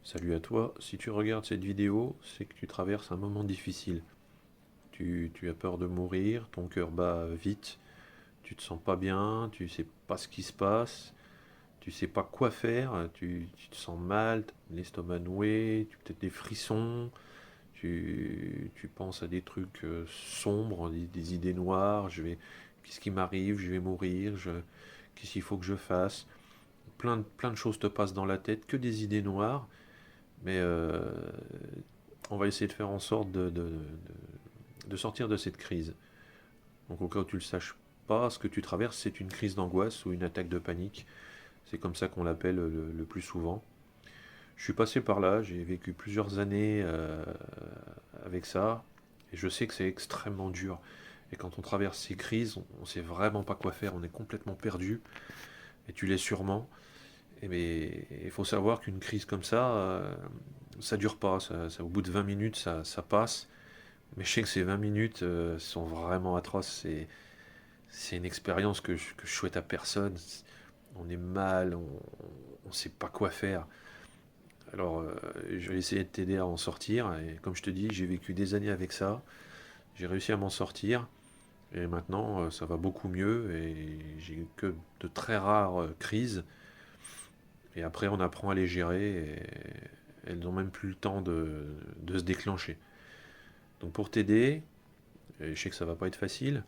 Salut à toi, si tu regardes cette vidéo, c'est que tu traverses un moment difficile. Tu as peur de mourir, ton cœur bat vite, tu te sens pas bien, tu sais pas ce qui se passe, tu sais pas quoi faire, tu te sens mal, l'estomac noué, tu peut-être des frissons, tu penses à des trucs sombres, des idées noires, qu'est-ce qui m'arrive, je vais mourir, qu'est-ce qu'il faut que je fasse. Plein de choses te passent dans la tête, que des idées noires. Mais on va essayer de faire en sorte de sortir de cette crise. Donc au cas où tu ne le saches pas, ce que tu traverses, c'est une crise d'angoisse ou une attaque de panique. C'est comme ça qu'on l'appelle le plus souvent. Je suis passé par là, j'ai vécu plusieurs années avec ça, et je sais que c'est extrêmement dur. Et quand on traverse ces crises, on ne sait vraiment pas quoi faire, on est complètement perdu, et tu l'es sûrement. Mais il faut savoir qu'une crise comme ça dure pas. Au bout de 20 minutes, ça passe. Mais je sais que ces 20 minutes sont vraiment atroces. C'est une expérience que je souhaite à personne. On est mal, on ne sait pas quoi faire. Alors, je vais essayer de t'aider à en sortir. Et comme je te dis, j'ai vécu des années avec ça. J'ai réussi à m'en sortir. Et maintenant, ça va beaucoup mieux. Et j'ai eu que de très rares crises. Et après, on apprend à les gérer. Et elles n'ont même plus le temps de se déclencher. Donc, pour t'aider, et je sais que ça va pas être facile,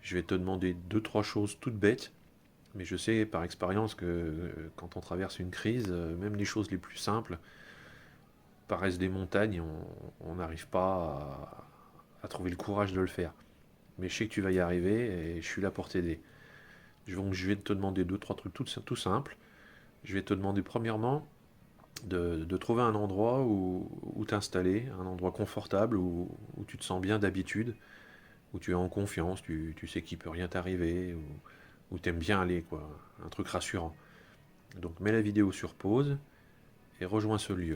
je vais te demander deux, trois choses toutes bêtes, mais je sais par expérience que quand on traverse une crise, même les choses les plus simples paraissent des montagnes, on n'arrive pas à trouver le courage de le faire. Mais je sais que tu vas y arriver et je suis là pour t'aider. Donc je vais te demander deux, trois trucs tout simples. Je vais te demander premièrement de trouver un endroit où t'installer, un endroit confortable, où tu te sens bien d'habitude, où tu es en confiance, tu sais qu'il peut rien t'arriver, où tu aimes bien aller, quoi. Un truc rassurant. Donc mets la vidéo sur pause et rejoins ce lieu.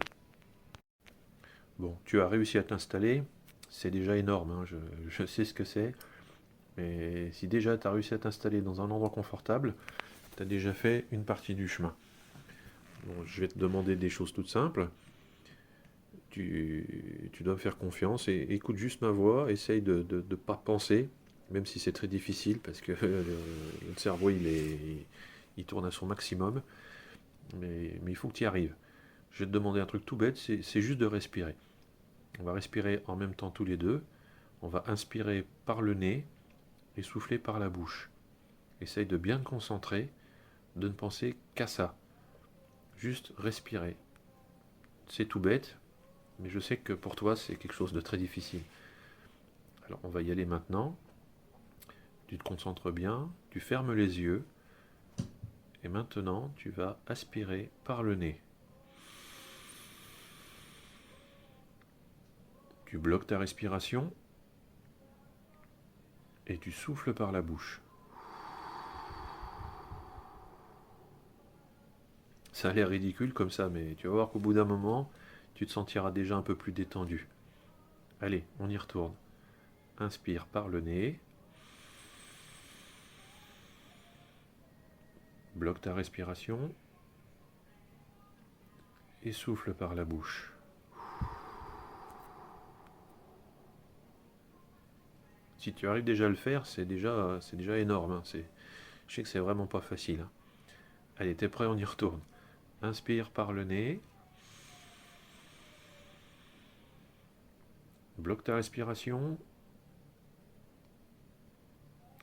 Bon, tu as réussi à t'installer, c'est déjà énorme, hein, je sais ce que c'est, mais si déjà tu as réussi à t'installer dans un endroit confortable, tu as déjà fait une partie du chemin. Bon, je vais te demander des choses toutes simples. Tu dois me faire confiance et écoute juste ma voix, essaye de ne pas penser, même si c'est très difficile parce que notre cerveau il tourne à son maximum, mais il faut que tu y arrives. Je vais te demander un truc tout bête, c'est juste de respirer. On va respirer en même temps tous les deux. On va inspirer par le nez et souffler par la bouche. Essaye de bien te concentrer, de ne penser qu'à ça. Juste respirer. C'est tout bête, mais je sais que pour toi c'est quelque chose de très difficile. Alors on va y aller maintenant. Tu te concentres bien, tu fermes les yeux et maintenant tu vas aspirer par le nez. Tu bloques ta respiration et tu souffles par la bouche. Ça a l'air ridicule comme ça, mais tu vas voir qu'au bout d'un moment, tu te sentiras déjà un peu plus détendu. Allez, on y retourne. Inspire par le nez. Bloque ta respiration et souffle par la bouche. Si tu arrives déjà à le faire, c'est déjà énorme, hein. Je sais que c'est vraiment pas facile, hein. Allez, t'es prêt, on y retourne. Inspire par le nez. Bloque ta respiration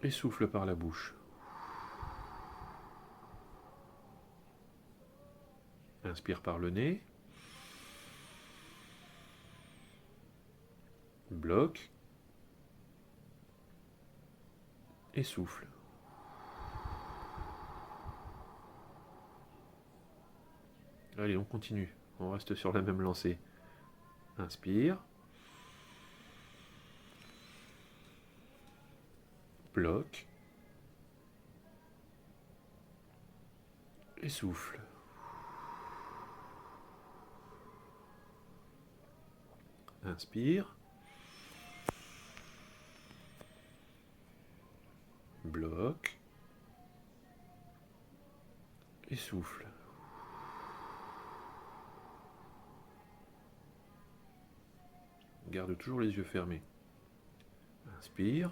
et souffle par la bouche. Inspire par le nez. Bloque et souffle. Allez, on continue. On reste sur la même lancée. Inspire. Bloque et souffle. Inspire. Bloque et souffle. Garde toujours les yeux fermés. Inspire.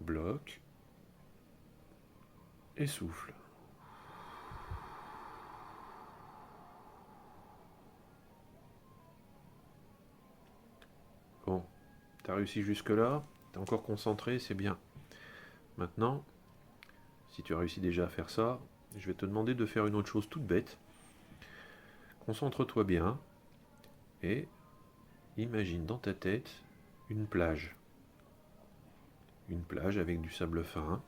Bloque. Et souffle. Bon, tu as réussi jusque-là, tu es encore concentré, c'est bien. Maintenant, si tu as réussi déjà à faire ça, je vais te demander de faire une autre chose toute bête. Concentre-toi bien et imagine dans ta tête une plage. Une plage avec du sable fin,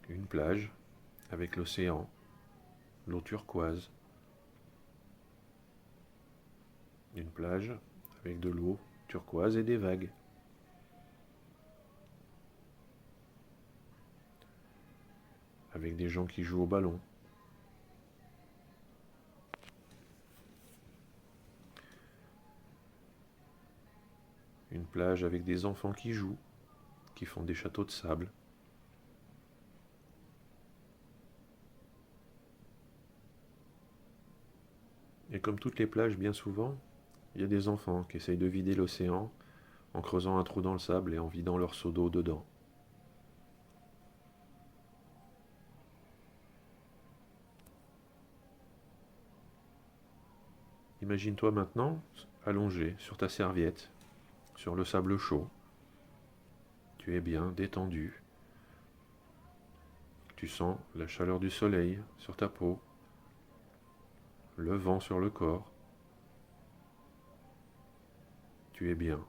une plage avec l'océan, l'eau turquoise, une plage avec de l'eau turquoise et des vagues. Avec des gens qui jouent au ballon. Une plage avec des enfants qui jouent, qui font des châteaux de sable. Et comme toutes les plages, bien souvent, il y a des enfants qui essayent de vider l'océan en creusant un trou dans le sable et en vidant leur seau d'eau dedans. Imagine-toi maintenant allongé sur ta serviette, sur le sable chaud. Tu es bien détendu. Tu sens la chaleur du soleil sur ta peau, le vent sur le corps. Tu es bien,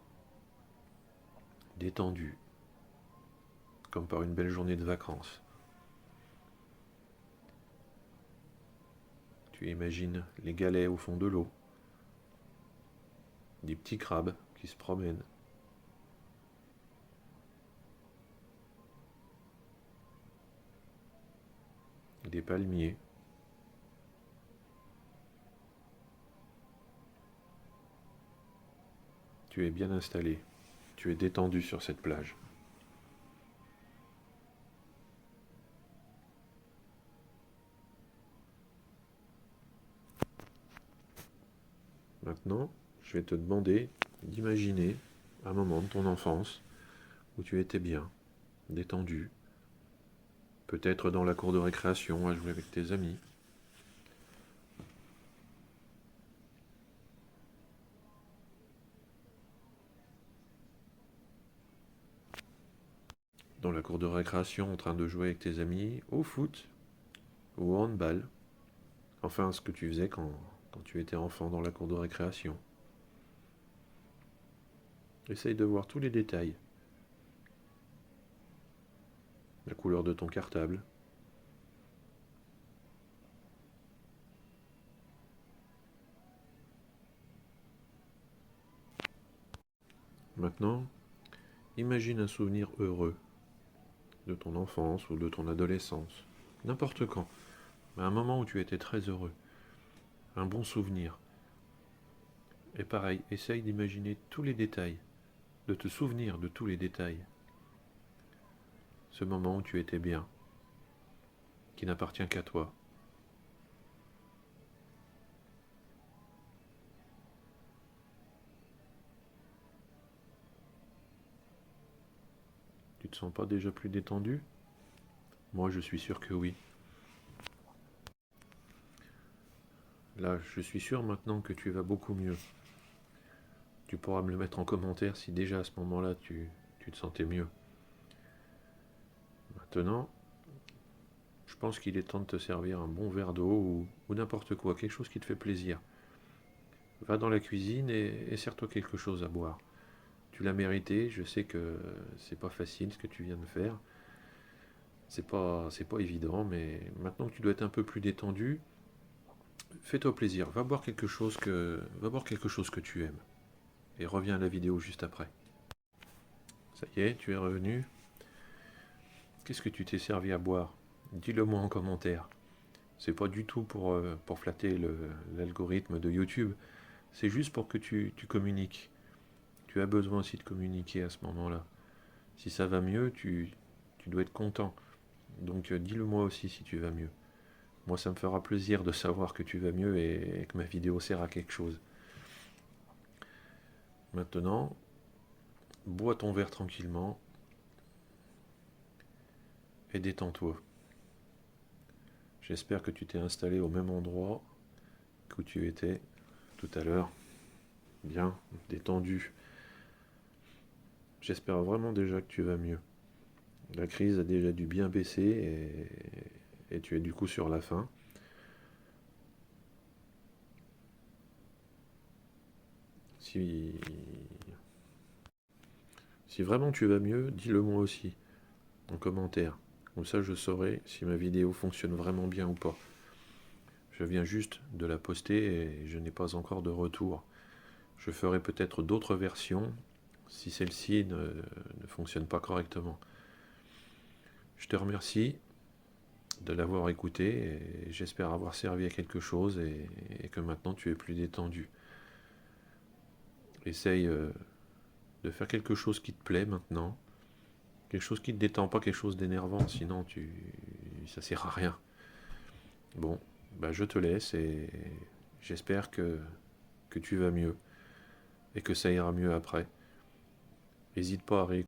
détendu, comme par une belle journée de vacances. Tu imagines les galets au fond de l'eau, des petits crabes qui se promènent. Des palmiers. Tu es bien installé, tu es détendu sur cette plage. Maintenant, je vais te demander d'imaginer un moment de ton enfance où tu étais bien, détendu, peut-être dans la cour de récréation à jouer avec tes amis. Dans la cour de récréation en train de jouer avec tes amis au foot ou au handball. Enfin, ce que tu faisais quand tu étais enfant dans la cour de récréation. Essaye de voir tous les détails. La couleur de ton cartable. Maintenant, imagine un souvenir heureux de ton enfance ou de ton adolescence. N'importe quand. Mais un moment où tu étais très heureux. Un bon souvenir. Et pareil, essaye d'imaginer tous les détails. De te souvenir de tous les détails. Ce moment où tu étais bien. Qui n'appartient qu'à toi. Tu te sens pas déjà plus détendu? Moi, je suis sûr que oui. Là, je suis sûr maintenant que tu vas beaucoup mieux. Tu pourras me le mettre en commentaire si déjà à ce moment-là tu te sentais mieux. Maintenant, je pense qu'il est temps de te servir un bon verre d'eau ou n'importe quoi, quelque chose qui te fait plaisir. Va dans la cuisine et sers-toi quelque chose à boire. Tu l'as mérité, je sais que c'est pas facile ce que tu viens de faire. C'est pas évident, mais maintenant que tu dois être un peu plus détendu, fais-toi plaisir. Va boire quelque chose que tu aimes. Et reviens à la vidéo juste après. Ça y est, tu es revenu. Qu'est-ce que tu t'es servi à boire? Dis-le moi en commentaire. C'est pas du tout pour flatter l'algorithme de YouTube. C'est juste pour que tu communiques. Tu as besoin aussi de communiquer à ce moment-là. Si ça va mieux, tu dois être content. Donc dis-le moi aussi si tu vas mieux. Moi, ça me fera plaisir de savoir que tu vas mieux et que ma vidéo sert à quelque chose. Maintenant, bois ton verre tranquillement et détends-toi. J'espère que tu t'es installé au même endroit où tu étais tout à l'heure. Bien, détendu. J'espère vraiment déjà que tu vas mieux. La crise a déjà dû bien baisser et tu es du coup sur la fin. Si, si vraiment tu vas mieux, dis-le moi aussi, en commentaire. Comme ça je saurai si ma vidéo fonctionne vraiment bien ou pas. Je viens juste de la poster et je n'ai pas encore de retour. Je ferai peut-être d'autres versions si celle-ci ne fonctionne pas correctement. Je te remercie de l'avoir écouté et j'espère avoir servi à quelque chose et que maintenant tu es plus détendu. Essaye de faire quelque chose qui te plaît maintenant, quelque chose qui te détend, pas quelque chose d'énervant, sinon ça sert à rien. Bon, bah je te laisse et j'espère que tu vas mieux et que ça ira mieux après. N'hésite pas à réécouter